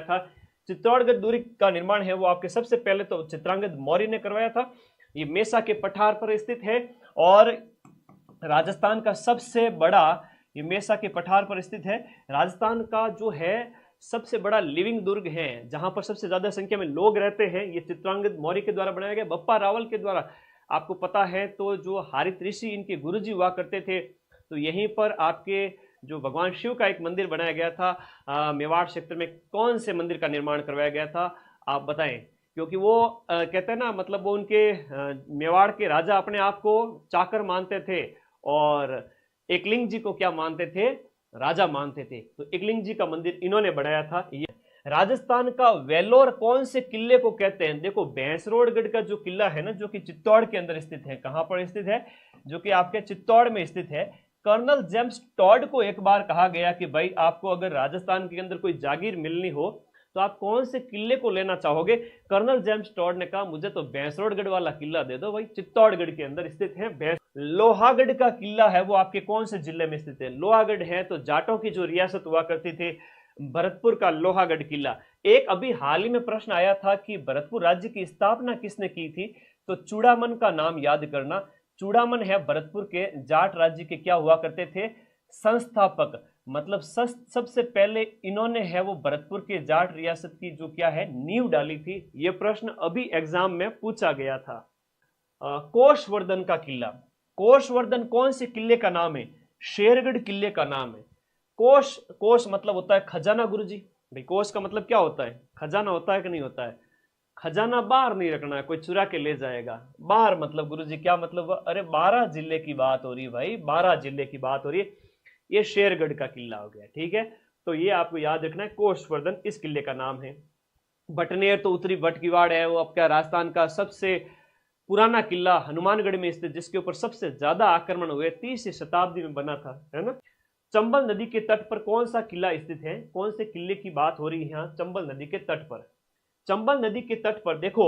था। चित्तौड़गढ़ दुर्ग का निर्माण है वो आपके सबसे पहले तो चित्रांगद मौर्य ने करवाया था। ये मेसा के पठार पर स्थित है और राजस्थान का सबसे बड़ा, ये मेसा के पठार पर स्थित है, राजस्थान का जो है सबसे बड़ा लिविंग दुर्ग है जहां पर सबसे ज्यादा संख्या में लोग रहते हैं। ये चित्रांगद मौर्य के द्वारा बनाया गया, बप्पा रावल के द्वारा। आपको पता है तो जो हारित ऋषि इनके गुरुजी हुआ करते थे, तो यहीं पर आपके जो भगवान शिव का एक मंदिर बनाया गया था मेवाड़ क्षेत्र में। कौन से मंदिर का निर्माण करवाया गया था आप बताएं, क्योंकि वो कहते हैं ना, मतलब वो उनके मेवाड़ के राजा अपने आप को चाकर मानते थे और एकलिंग जी को क्या मानते थे, राजा मानते थे। तो एकलिंग जी का मंदिर इन्होंने बनाया था। ये राजस्थान का वेलोर कौन से किले को कहते हैं? देखो भैंसरोडगढ़ का जो किला है ना, जो कि चित्तौड़ के अंदर स्थित है। कहां पर स्थित है? जो कि आपके चित्तौड़ में स्थित है। कर्नल जेम्स टॉड को एक बार कहा गया कि भाई आपको अगर राजस्थान के अंदर कोई जागीर मिलनी हो तो आप कौन से किले को लेना चाहोगे? कर्नल जेम्स टॉड ने कहा मुझे तो भैंसरोडगढ़ वाला किला दे दो भाई, चित्तौड़गढ़ के अंदर स्थित है। लोहागढ़ का किला है वो आपके कौन से जिले में स्थित है? लोहागढ़ है तो जाटों की जो रियासत हुआ करती थी, भरतपुर का लोहागढ़ किला। एक अभी हाल ही में प्रश्न आया था कि भरतपुर राज्य की स्थापना किसने की थी, तो चूड़ामन का नाम याद करना। चूड़ामन है भरतपुर के जाट राज्य के क्या हुआ करते थे, संस्थापक। मतलब सबसे पहले इन्होंने है वो भरतपुर के जाट रियासत की जो क्या है नींव डाली थी। ये प्रश्न अभी एग्जाम में पूछा गया था। कोषवर्धन का किला, कोषवर्धन कौन से किले का नाम है? शेरगढ़ किले का नाम है। कोष मतलब होता है खजाना गुरुजी। भाई कोष का मतलब क्या होता है? खजाना होता है कि नहीं होता है? खजाना बाहर नहीं रखना है, कोई चुरा के ले जाएगा। बाहर मतलब गुरुजी क्या मतलब? अरे 12 जिले की बात हो रही भाई, 12 जिले की बात हो रही है। ये शेरगढ़ का किला हो गया, ठीक है। तो ये आपको याद रखना है, कोषवर्धन इस किले का नाम है। बटनेर तो उत्तरी बटकीवाड़ है, वो आपका राजस्थान का सबसे पुराना किला हनुमानगढ़ में स्थित, जिसके ऊपर सबसे ज्यादा आक्रमण हुए, 30वीं शताब्दी में बना था, है ना। चंबल नदी के तट पर कौन सा किला स्थित है? कौन से किले की बात हो रही है यहाँ? चंबल नदी के तट पर। चंबल नदी के तट पर देखो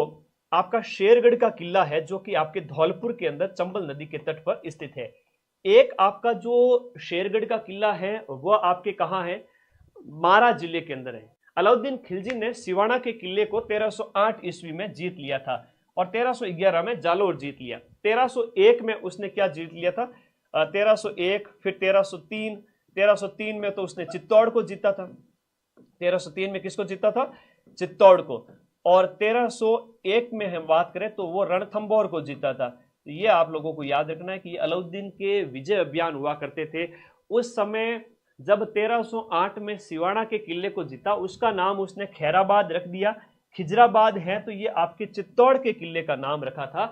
आपका शेरगढ़ का किला है जो कि आपके धौलपुर के अंदर चंबल नदी के तट पर स्थित है। एक आपका जो शेरगढ़ का किला है वह आपके कहाँ है? बारा जिले के अंदर है। अलाउद्दीन खिलजी ने सिवाना के किले को 1308 ईस्वी में जीत लिया था और 1311 में जालोर जीत लिया। 1301 में उसने क्या जीत लिया था? 1301, फिर 1303 में तो उसने चित्तौड़ को जीता था। 1303 में किसको जीता था? चित्तौड़ को। और 1301 में हम बात करें तो वो रणथंभौर को जीता था। तो ये आप लोगों को याद रखना है कि अलाउद्दीन के विजय अभियान हुआ करते थे उस समय। जब 1308 में सिवाना के किले को जीता, उसका नाम उसने खैराबाद रख दिया। खिजराबाद है तो ये आपके चित्तौड़ के किले का नाम रखा था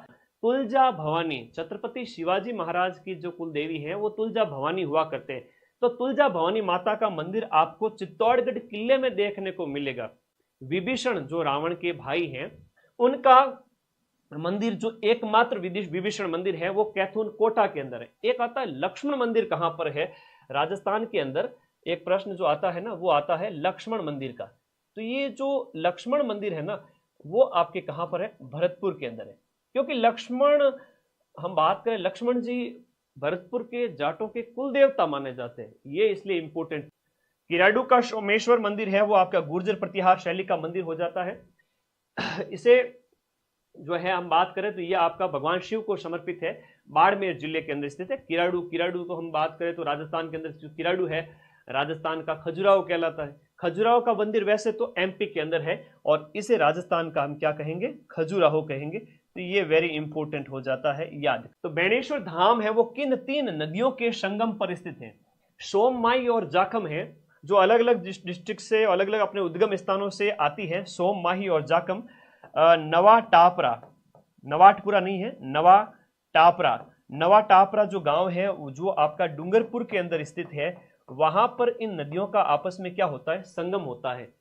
तुलजा भवानी। छत्रपति शिवाजी महाराज की जो कुलदेवी है वो तुलजा भवानी हुआ करते हैं। तो तुलजा भवानी माता का मंदिर आपको चित्तौड़गढ़ किले में देखने को मिलेगा। विभीषण जो रावण के भाई हैं उनका मंदिर, जो एकमात्र विभीषण मंदिर है, वो कैथून कोटा के अंदर है। एक आता है लक्ष्मण मंदिर, कहां पर है? राजस्थान के अंदर। एक प्रश्न जो आता है ना वो आता है लक्ष्मण मंदिर का। तो ये जो लक्ष्मण मंदिर है ना वो आपके कहां पर है? भरतपुर के अंदर है। क्योंकि लक्ष्मण, हम बात करें लक्ष्मण जी भरतपुर के जाटों के कुल देवता माने जाते हैं, ये इसलिए इंपोर्टेंट। किराडू का सोमेश्वर मंदिर है वो आपका गुर्जर प्रतिहार शैली का मंदिर हो जाता है। इसे जो है हम बात करें तो ये आपका भगवान शिव को समर्पित है, बाड़मेर जिले के अंदर स्थित है। किराडू को हम बात करें तो राजस्थान के अंदर जो किराडू है राजस्थान का खजुराहो कहलाता है। खजुराहो का मंदिर वैसे तो एमपी के अंदर है और इसे राजस्थान का हम क्या कहेंगे? खजुराहो कहेंगे। तो ये वेरी इंपॉर्टेंट हो जाता है याद। तो बेणेश्वर धाम है वो किन 3 नदियों के संगम पर स्थित है? सोम माई और जाखम है, जो अलग अलग डिस्ट्रिक्ट से अलग अलग अपने उद्गम स्थानों से आती है। सोम माही और जाखम। नवा टापरा, नवाटपुरा नहीं है, नवा टापरा। नवा टापरा जो गांव है जो आपका डूंगरपुर के अंदर स्थित है, वहां पर इन नदियों का आपस में क्या होता है? संगम होता है।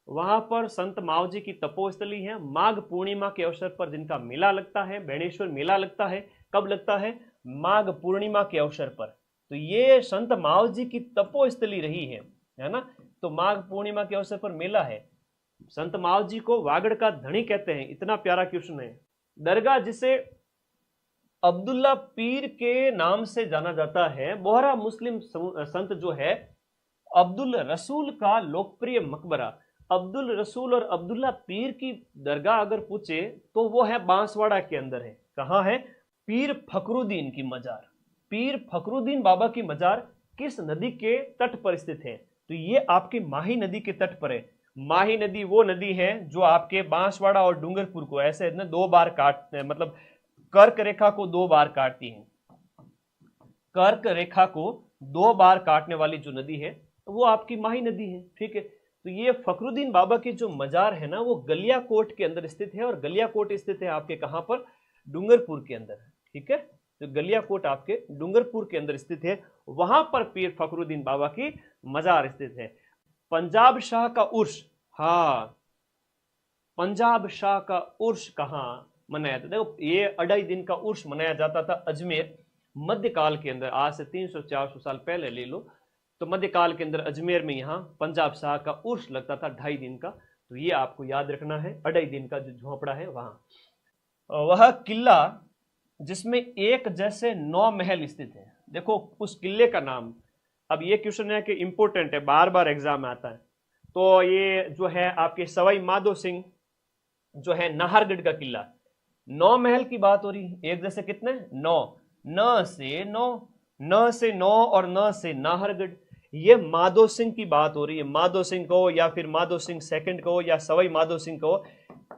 वहां पर संत माव जी की तपोस्थली है। माघ पूर्णिमा के अवसर पर जिनका मेला लगता है, बेणेश्वर मेला लगता है, कब लगता है? माघ पूर्णिमा के अवसर पर। तो ये संत माव जी की तपोस्थली रही है ना। तो माघ पूर्णिमा के अवसर पर मेला है। संत माव जी को वागड़ का धनी कहते हैं, इतना प्यारा क्वेश्चन है। दरगाह जिसे अब्दुल्ला पीर के नाम से जाना जाता है, बोहरा मुस्लिम संत जो है अब्दुल रसूल का लोकप्रिय मकबरा। अब्दुल रसूल और अब्दुल्ला पीर की दरगाह अगर पूछे तो वो है बांसवाड़ा के अंदर है। कहाँ है? पीर फखरुद्दीन की मजार। पीर फखरुद्दीन बाबा की मजार किस नदी के तट पर स्थित है? तो ये आपकी माही नदी के तट पर है। माही नदी वो नदी है जो आपके बांसवाड़ा और डूंगरपुर को ऐसे न दो बार काट, मतलब कर्क रेखा को दो बार काटती है। कर्क रेखा को दो बार काटने वाली जो नदी है वो आपकी माही नदी है। ठीक है, तो ये फखरुद्दीन बाबा की जो मजार है ना वो गलियाकोट के अंदर स्थित है, और गलियाकोट स्थित है आपके कहां पर? डूंगरपुर के अंदर। ठीक है, तो गलियाकोट आपके डूंगरपुर के अंदर स्थित है, वहां पर पीर फखरुद्दीन बाबा की मजार स्थित है। पंजाब शाह का उर्स, हाँ, पंजाब शाह का उर्स कहां मनाया था? देखो ये 2.5 दिन का उर्स मनाया जाता था अजमेर मध्यकाल के अंदर, आज से 300-400 साल पहले ले लो, तो मध्यकाल के अंदर अजमेर में यहाँ पंजाब शाह का उर्स लगता था 2.5 दिन का। तो ये आपको याद रखना है, 2.5 दिन का जो झोंपड़ा है वहां। वह किला जिसमें एक जैसे 9 महल स्थित है। देखो उस किले का नाम, अब ये क्वेश्चन है कि इंपॉर्टेंट है, बार बार एग्जाम में आता है। तो ये जो है आपके सवाई माधो सिंह जो है नाहरगढ़ का किला, 9 महल की बात हो रही है। एक जैसे कितने? 9, न से 9, न से 9 और न से नाहरगढ़। ये माधो सिंह की बात हो रही है। माधो सिंह को या फिर माधो सिंह सेकंड को या सवाई माधो सिंह को,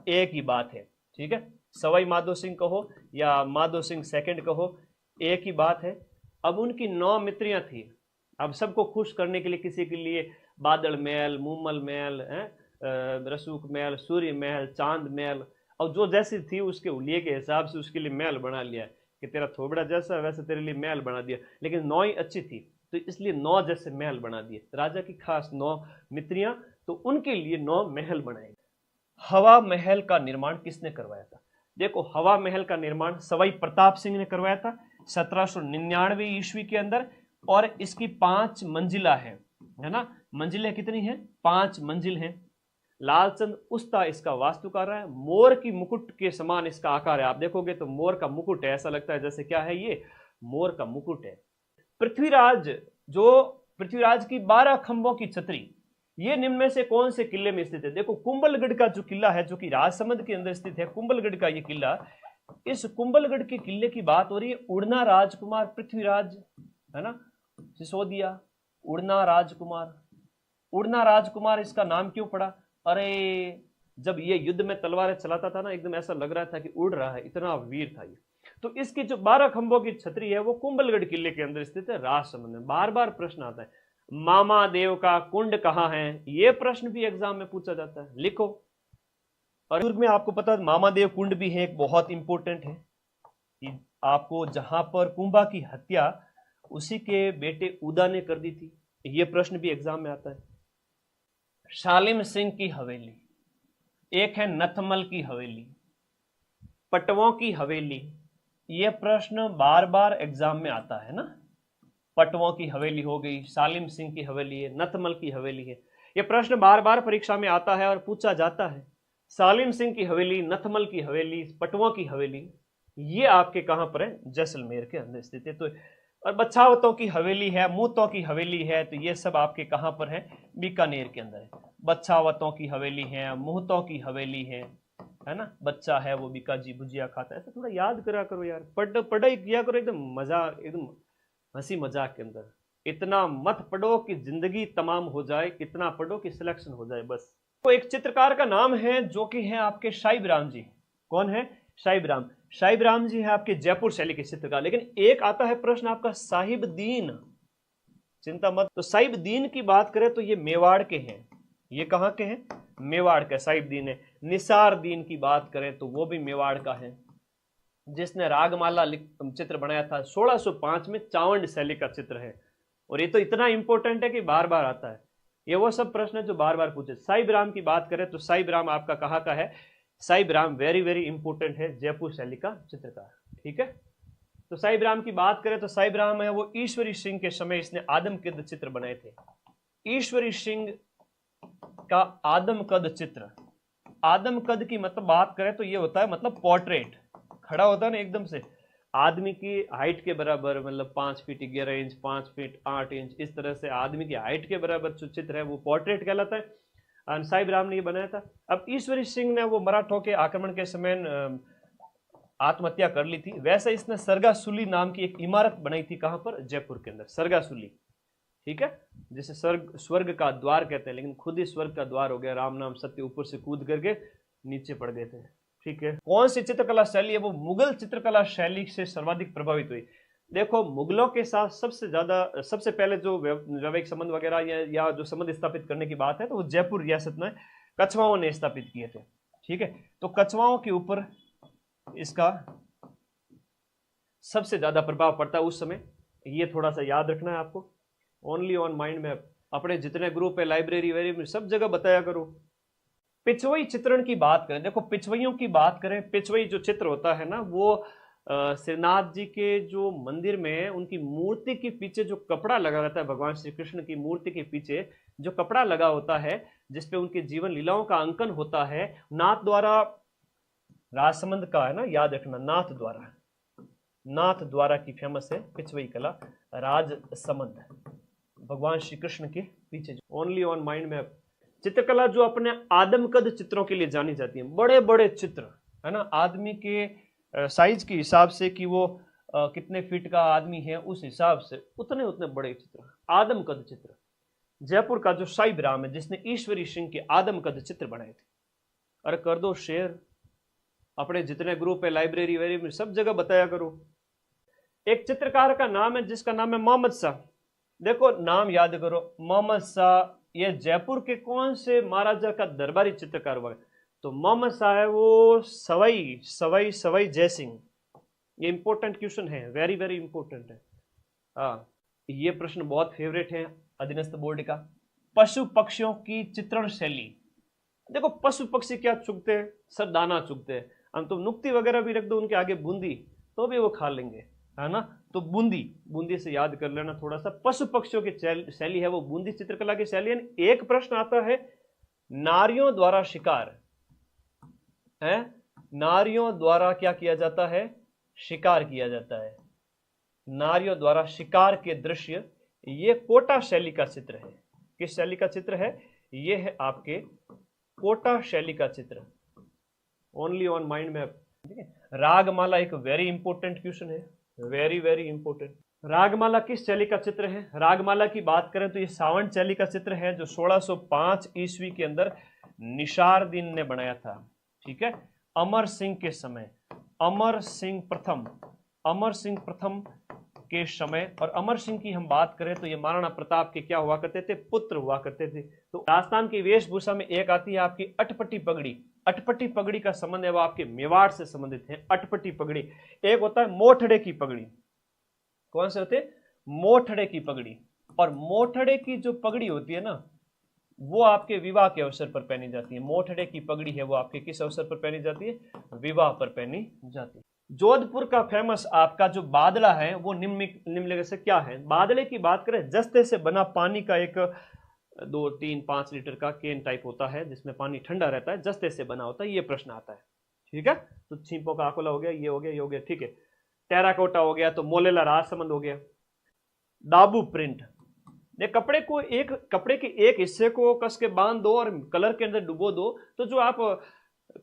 एक ही बात है। ठीक है, सवाई माधो सिंह कहो या माधो सिंह सेकंड कहो, एक ही बात है। अब उनकी 9 मित्रियां थी। अब सबको खुश करने के लिए किसी के लिए बादल महल, मूमल महल, रसूख महल, सूर्य महल, चांद महल, और जो जैसी थी उसके उलिये के हिसाब से उसके लिए महल बना लिया कि तेरा थोबड़ा जैसा वैसे तेरे लिए महल बना दिया। लेकिन 9 ही अच्छी थी तो इसलिए 9 जैसे महल बना दिए। राजा की खास 9 मित्रियां, तो उनके लिए 9 महल बनाए। हवा महल का निर्माण किसने करवाया था? देखो हवा महल का निर्माण सवाई प्रताप सिंह ने करवाया था 1799 ईस्वी के अंदर, और इसकी 5 मंजिला है ना। मंजिलें कितनी हैं? 5 मंजिल हैं। लालचंद उस्ता इसका वास्तुकार है। मोर की मुकुट के समान इसका आकार है। आप देखोगे तो मोर का मुकुट है, ऐसा लगता है जैसे क्या है ये? मोर का मुकुट है। पृथ्वीराज, जो पृथ्वीराज की 12 खंभों की छतरी, ये निम्न में से कौन से किले में स्थित है? देखो कुंभलगढ़ का जो किला है जो कि राजसमंद के अंदर स्थित है, कुंभलगढ़ का ये किला, इस कुंभलगढ़ के किले की बात हो रही है। उड़ना राजकुमार पृथ्वीराज है ना, सिसोदिया, उड़ना राजकुमार। उड़ना राजकुमार इसका नाम क्यों पड़ा? अरे जब ये युद्ध में तलवारें चलाता था ना, एकदम ऐसा लग रहा था कि उड़ रहा है, इतना वीर था ये। तो इसकी जो 12 खंभों की छतरी है वो कुंभलगढ़ किले के अंदर स्थित है, राजसमंद में। बार बार प्रश्न आता है, मामा देव का कुंड कहाँ है? ये प्रश्न भी एग्जाम में पूछा जाता है, लिखो। और दुर्ग में आपको पता है मामा देव कुंड भी है, एक बहुत इंपॉर्टेंट है कि आपको जहां पर कुंभा की हत्या उसी के बेटे उदा ने कर दी थी। ये प्रश्न भी एग्जाम में आता है। शालिम सिंह की हवेली, एक है नथमल की हवेली, पटवों की हवेली। ये प्रश्न बार बार एग्जाम में आता है ना। पटवों की हवेली हो गई, शालिम सिंह की हवेली है, नथमल की हवेली है। ये प्रश्न बार बार परीक्षा में आता है और पूछा जाता है। शालिम सिंह की हवेली, नथमल की हवेली, पटवों की हवेली, ये आपके कहां पर है? जैसलमेर के अंदर स्थित है। तो और बछावतों की हवेली है, मूतों की हवेली है, तो ये सब आपके कहां पर है? बीकानेर के अंदर है। बछावतों की हवेली है, मुहतों की हवेली है ना। बच्चा है वो बीकाजी भुजिया खाता है। ऐसा थोड़ा याद करा करो यार, पढ़ाई किया करो एकदम मजा, एकदम हंसी मजाक के अंदर। इतना मत पढ़ो कि जिंदगी तमाम हो जाए, इतना पढ़ो कि सिलेक्शन हो जाए बस। तो एक चित्रकार का नाम है जो कि है आपके शाइब राम जी। कौन है? शाइब राम। शाइब राम जी है आपके जयपुर शैली के चित्रकार। लेकिन एक आता है प्रश्न आपका साहिबदीन, चिंता मत। तो साहिबदीन की बात करें तो ये मेवाड़ के हैं। ये कहां के हैं? मेवाड़ का साहिबदीन है। निसार दीन की बात करें तो वो भी मेवाड़ का है, जिसने रागमाला चित्र बनाया था 1605 में, चावंड शैली का चित्र है। और ये तो इतना इंपॉर्टेंट है कि बार बार आता है। ये वो सब प्रश्न है जो बार बार पूछे। साहिब राम की बात करें तो साहिब राम आपका कहाँ का है? Sahib Ram very very important है, जयपुर शैली का चित्रकार। ठीक है, तो साहिब राम की बात करें तो साहिब राम है वो ईश्वरी सिंह के समय इसने आदमकद चित्र बनाए थे। ईश्वरी सिंह का आदमकद चित्र, आदमकद की मतलब बात करें तो ये होता है मतलब पोर्ट्रेट, खड़ा होता है ना एकदम से आदमी की हाइट के बराबर, मतलब 5 फीट 11 इंच, 5 फीट 8 इंच, इस तरह से आदमी की हाइट के बराबर जो चित्र है वो पोर्ट्रेट कहलाता है। साहिब राम ने ये बनाया था। अब ईश्वरी सिंह ने वो मराठों के आक्रमण के समय आत्महत्या कर ली थी। वैसे इसने सरगासुली नाम की एक इमारत बनाई थी, कहां पर? जयपुर के अंदर, सरगासुली, ठीक है, जिसे स्वर्ग का द्वार कहते हैं, लेकिन खुद ही स्वर्ग का द्वार हो गया। राम नाम सत्य, ऊपर से कूद करके नीचे पड़ गए थे, ठीक है। कौन सी चित्रकला शैली है वो मुगल चित्रकला शैली से सर्वाधिक प्रभावित हुई? देखो, मुगलों के साथ सबसे पहले जो वैवाहिक संबंध वगैरह या जो संबंध स्थापित करने की बात है, तो वो जयपुर रियासत में कछवाओं ने स्थापित किए थे, ठीक है। तो कछवाओं के ऊपर इसका सबसे ज्यादा प्रभाव पड़ता है उस समय, ये थोड़ा सा याद रखना है आपको। ओनली ऑन माइंड मैप, अपने जितने ग्रुप है, लाइब्रेरी वेरी में सब जगह बताया करो। पिछवई चित्रण की बात करें, देखो पिछवइयों की बात करें, पिछवई जो चित्र होता है ना, वो श्रीनाथ जी के जो मंदिर में उनकी मूर्ति के पीछे जो कपड़ा लगा रहता है, भगवान श्री कृष्ण की मूर्ति के पीछे जो कपड़ा लगा होता है, जिसपे उनके जीवन लीलाओं का अंकन होता है, नाथ द्वारा, राजसमंद का है ना, याद रखना, नाथ द्वारा की फेमस है पिछवई कला, राजसमंद, भगवान श्री कृष्ण के पीछे। Only on mind map. चित्रकला जो अपने आदमकद चित्रों के लिए जानी जाती है, बड़े बड़े चित्र है ना, आदमी के साइज के हिसाब से कि वो कितने फीट का आदमी है, उस हिसाब से उतने उतने बड़े चित्र, आदमकद चित्र। जयपुर का जो साहिब राम है, जिसने ईश्वरी सिंह के आदमकद चित्र बनाए थे। अरे कर दो शेयर, अपने जितने ग्रुप है, लाइब्रेरी वेरी में सब जगह बताया करो। एक चित्रकार का नाम है जिसका नाम है मोहम्मद शाह। देखो नाम याद करो, मोहम्मद शाह, ये जयपुर के कौन से महाराजा का दरबारी चित्रकार हुआ? तो मोहम्मद शाह है वो सवाई जय सिंह। ये इंपॉर्टेंट क्वेश्चन है, वेरी वेरी इंपॉर्टेंट है। हाँ, ये प्रश्न बहुत फेवरेट है अधीनस्थ बोर्ड का। पशु पक्षियों की चित्रण शैली। देखो पशु पक्षी क्या चुगते हैं? सर दाना चुगते हैं। हम तो नुक्ति वगैरह भी रख दो उनके आगे, बूंदी, तो भी वो खा लेंगे, है ना। तो बूंदी से याद कर लेना थोड़ा सा। पशु पक्षियों की शैली है वो बूंदी चित्रकला की शैली है। एक प्रश्न आता है, नारियों द्वारा शिकार है, नारियों द्वारा क्या किया जाता है? शिकार किया जाता है। नारियों द्वारा शिकार के दृश्य, ये कोटा शैली का चित्र है। किस शैली का चित्र है? ये है आपके कोटा शैली का चित्र। ओनली ऑन माइंड मैप, ठीक है। रागमाला एक वेरी इंपॉर्टेंट क्वेश्चन है, वेरी वेरी इंपॉर्टेंट। रागमाला किस शैली का चित्र है? रागमाला की बात करें तो ये सावंत शैली का चित्र है, जो 1605 ईस्वी के अंदर निशारदीन ने बनाया था, ठीक है, अमर सिंह के समय। अमर सिंह प्रथम के समय। और अमर सिंह की हम बात करें तो ये महाराणा प्रताप के क्या हुआ करते थे? पुत्र हुआ करते थे। तो राजस्थान की वेशभूषा में एक आती है आपकी अटपटी पगड़ी। अटपटी पगड़ी का संबंध है वो आपके मेवाड़ से संबंधित है। अटपटी पगड़ी। एक होता है मोठड़े की पगड़ी। कौन से होते हैं? मोठड़े की पगड़ी। और मोठड़े की जो पगड़ी होती है ना, वो आपके विवाह के अवसर पर पहनी जाती है। मोठड़े की पगड़ी है वो आपके किस अवसर पर पहनी जाती है? विवाह पर पहनी जाती है। जोधपुर का फेमस आपका जो बादला है वो निम्नलिखित से क्या है? बादले की बात करें, जस्ते से बना पानी का एक 2, 3, 5 लीटर का केन टाइप होता है, जिसमें पानी ठंडा रहता है, जस्ते से बना होता है। ये प्रश्न आता है, ठीक है। तो छींपों का आकोला हो गया, ये हो गया, ये हो गया, ठीक है। टेराकोटा हो गया, तो मोलेला राजसमंद हो गया। दाबू प्रिंट, कपड़े के एक हिस्से को कस के बांध दो और कलर के अंदर डुबो दो, तो जो आप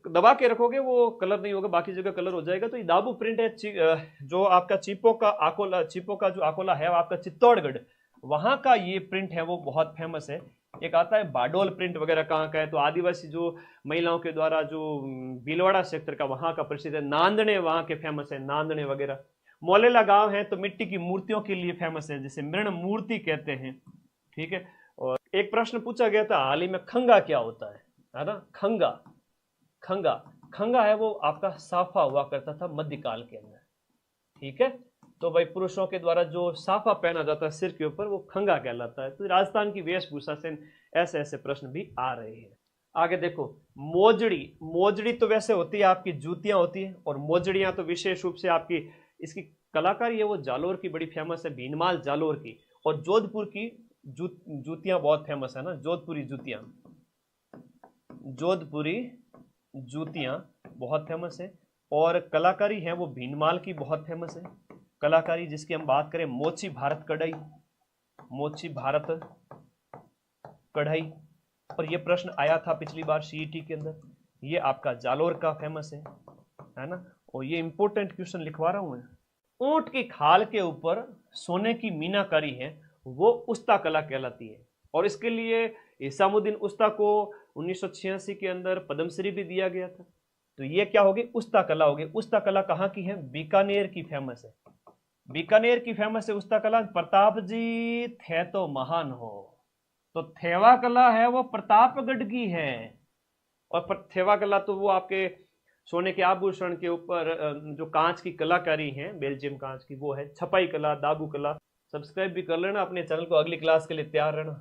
दबा के रखोगे वो कलर नहीं होगा, बाकी जगह कलर हो जाएगा। तो ये दाबू प्रिंट है। जो आपका चीपों का जो आकोला है आपका चित्तौड़गढ़, वहां का ये प्रिंट है वो बहुत फेमस है। एक आता है बाडोल प्रिंट वगैरह, कहाँ का है? तो आदिवासी जो महिलाओं के द्वारा जो भीलवाड़ा सेक्टर का, वहां का प्रसिद्ध है। नांदने वहां के फेमस है, नांदने वगैरह। मोलेला गांव है तो मिट्टी की मूर्तियों के लिए फेमस है, जिसे मृण मूर्ति कहते हैं, ठीक है। और एक प्रश्न पूछा गया था हाल ही में, खंगा क्या होता है ना? खंगा है वो आपका साफा हुआ करता था मध्यकाल के अंदर, ठीक है। तो भाई पुरुषों के द्वारा जो साफा पहना जाता है सिर के ऊपर, वो खंगा कहलाता है। तो राजस्थान की वेशभूषा से ऐसे ऐसे प्रश्न भी आ रहे हैं। आगे देखो, मोजड़ी तो वैसे होती है आपकी जूतियां होती है, और मोजड़ियां तो विशेष रूप से आपकी इसकी कलाकारी है वो जालोर की बड़ी फेमस है, भीनमाल जालोर की। और जोधपुर की जूतियां बहुत फेमस है ना, जोधपुरी जूतियां बहुत फेमस है। और कलाकारी है वो भीनमाल की बहुत फेमस है कलाकारी, जिसकी हम बात करें, मोची भारत कढ़ाई, और ये प्रश्न आया था पिछली बार सीईटी के अंदर। ये आपका जालोर का फेमस है ना। और ये इंपॉर्टेंट क्वेश्चन लिखवा रहा हूं मैं। ऊंट की खाल के ऊपर सोने की मीनाकारी है, वो उस्ता कला कहलाती है। और इसके लिए इसामुद्दीन उस्ता को 1986 के अंदर पद्मश्री भी दिया गया था। तो ये क्या होगी, उस्ता कला होगी। उस्ता कला कहाँ की है, बीकानेर की फेमस है। बीकानेर की फेमस है उस्ता कला। प्रताप जी थे तो महान हो, तो थेवा कला है वो प्रतापगढ़ की है। और थेवा कला तो वो आपके सोने के आभूषण के ऊपर जो कांच की कलाकारी है, बेल्जियम कांच की, वो है। छपाई कला, दागू कला। सब्सक्राइब भी कर लेना अपने चैनल को, अगली क्लास के लिए तैयार रहना।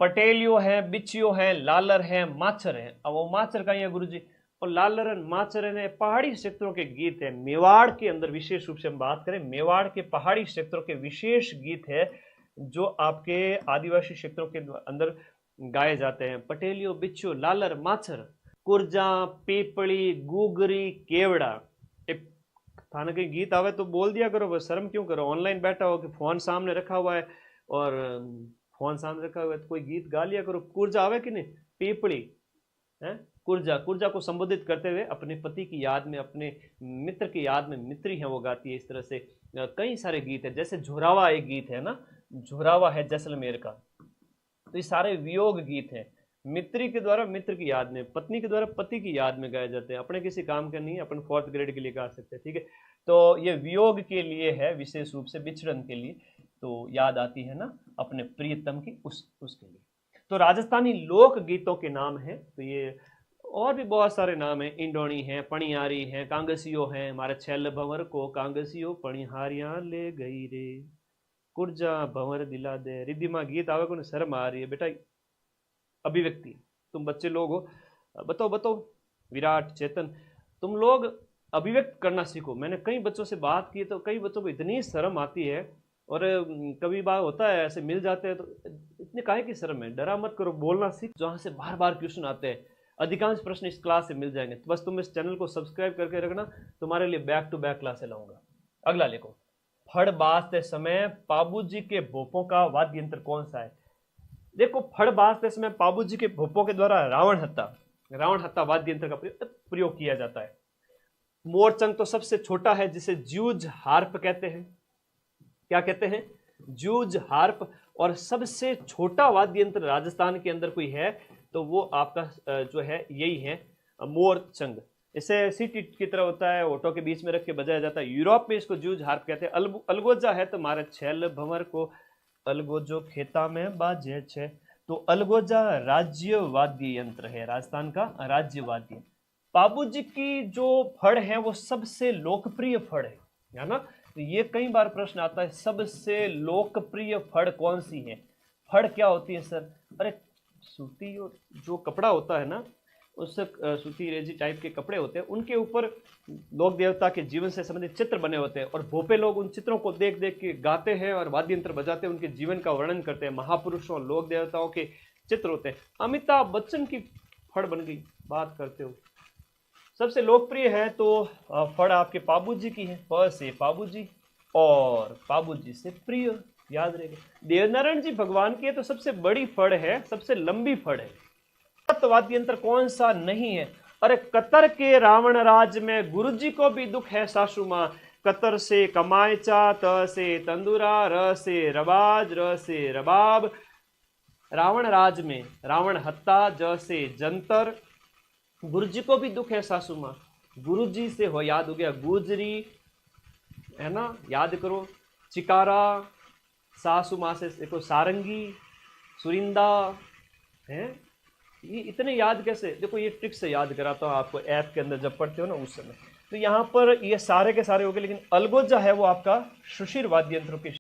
पटेलियो है, बिचियो है, लालर है, माचर है। अब वो माचर का ही है गुरुजी। और लालर माचर है पहाड़ी क्षेत्रों के गीत है। मेवाड़ के अंदर विशेष रूप से हम बात करें, मेवाड़ के पहाड़ी क्षेत्रों के विशेष गीत है जो आपके आदिवासी क्षेत्रों के अंदर गाए जाते हैं। पटेलियो, बिच्छू, लालर, माचर, कुर्जा, पीपड़ी, गुगरी, केवड़ा। एक थाना के गीत आवे तो बोल दिया करो, बस शर्म क्यों करो। ऑनलाइन बैठा हो कि फोन सामने रखा हुआ है और फोन सामने रखा हुआ है तो कोई गीत गा लिया करो। कुर्जा आवे कि नहीं, पीपड़ी है। कुर्जा, कुर्जा को संबोधित करते हुए अपने पति की याद में, अपने मित्र की याद में, मित्री है वो गाती है। इस तरह से कई सारे गीत है। जैसे झुरावा एक गीत है ना, झुरावा है जैसलमेर का। तो ये सारे वियोग गीत हैं। मित्री के द्वारा मित्र की याद में, पत्नी के द्वारा पति की याद में गाए जाते हैं। अपने किसी काम के नहीं, अपन 4th ग्रेड के लिए गा सकते हैं, ठीक है। तो ये वियोग के लिए है, विशेष रूप से विचरण के लिए। तो याद आती है ना अपने प्रियतम की, उसके लिए। तो राजस्थानी लोक गीतों के नाम है। तो ये और भी बहुत सारे नाम हैं। इंडोणी है, पणियारी है, कांगसियो है। हमारे छैल भंवर को कांगसियो पणिहारियां ले गई रे, कुर्जा भंवर दिला दे। रिद्धिमा गीत आवे को शर्म आ रही है बेटा। अभिव्यक्ति, तुम बच्चे लोग हो, बताओ बताओ, विराट, चेतन, तुम लोग अभिव्यक्त करना सीखो। मैंने कई बच्चों से बात की तो कई बच्चों को इतनी शर्म आती है। और कभी बार होता है ऐसे मिल जाते हैं तो इतने काहे की शर्म है। डरा मत करो, बोलना सीख। जहाँ से बार बार क्वेश्चन आते हैं, अधिकांश प्रश्न इस क्लास से मिल जाएंगे। तो बस तुम इस चैनल को सब्सक्राइब करके रखना, तुम्हारे लिए बैक टू बैक क्लासे लाऊंगा। अगला लिखो, फड़ बाजते समय पाबूजी के भोपों का वाद्य यंत्र कौन सा है। देखो, फड़ बाजते समय पाबूजी के भोपों के द्वारा रावण हत्ता वाद्य यंत्र का प्रयोग किया जाता है। मोरचंग तो सबसे छोटा है, जिसे जूझ हार्प कहते हैं। क्या कहते हैं, जूझ हार्प। और सबसे छोटा वाद्य यंत्र राजस्थान के अंदर कोई है तो वो आपका जो है यही है, मोरचंग। इसे सीटी की तरह होता है, ऑटो के बीच में रख के बजाया जाता है। यूरोप में इसको जूझ हार्प कहते हैं। अलगोजा है तुम्हारे छैल भंवर को अलगोजो खेता में बाजे छे। तो अलगोजा राज्य वाद्य यंत्र है, राजस्थान का राज्य वाद्य। पाबूजी की जो फड़ है वो सबसे लोकप्रिय फड़ है ना। तो ये कई बार प्रश्न आता है, सबसे लोकप्रिय फड़ कौन सी है। फड़ क्या होती है सर, अरे सूती जो कपड़ा होता है ना, उस सूती रेजी टाइप के कपड़े होते हैं, उनके ऊपर लोक देवता के जीवन से संबंधित चित्र बने होते हैं। और भोपे लोग उन चित्रों को देख देख के गाते हैं और वाद्य यंत्र बजाते हैं, उनके जीवन का वर्णन करते हैं। महापुरुषों, लोक देवताओं के चित्र होते हैं। अमिताभ बच्चन की फड़ बन गई, बात करते हो। सबसे लोकप्रिय है तो फड़ आपके पाबूजी की है। प से पाबूजी और पाबूजी से प्रिय, याद रहेगा। देवनारायण जी भगवान की है तो सबसे बड़ी फड़ है, सबसे लंबी फड़ है। वाद्य यंत्र कौन सा नहीं है, अरे कतर के रावण राज में गुरुजी को भी दुख है सासू मां। कतर से कमायचा, त से तंदुरा, र से रबाज, र से रबाब। रावण राज में रावण हत्ता, ज से जंतर। गुरुजी को भी दुख है सासू मां। गुरुजी से हो याद हो गया गुजरी, है ना, याद करो। चिकारा, सासू मां से देखो सारंगी, सुरिंदा है। ये इतने याद कैसे, देखो ये ट्रिक से याद कराता हूँ आपको, ऐप के अंदर जब पढ़ते हो ना उस समय। तो यहाँ पर ये सारे के सारे हो गए, लेकिन अलगोजा है वो आपका सुशिर वाद्य यंत्रों के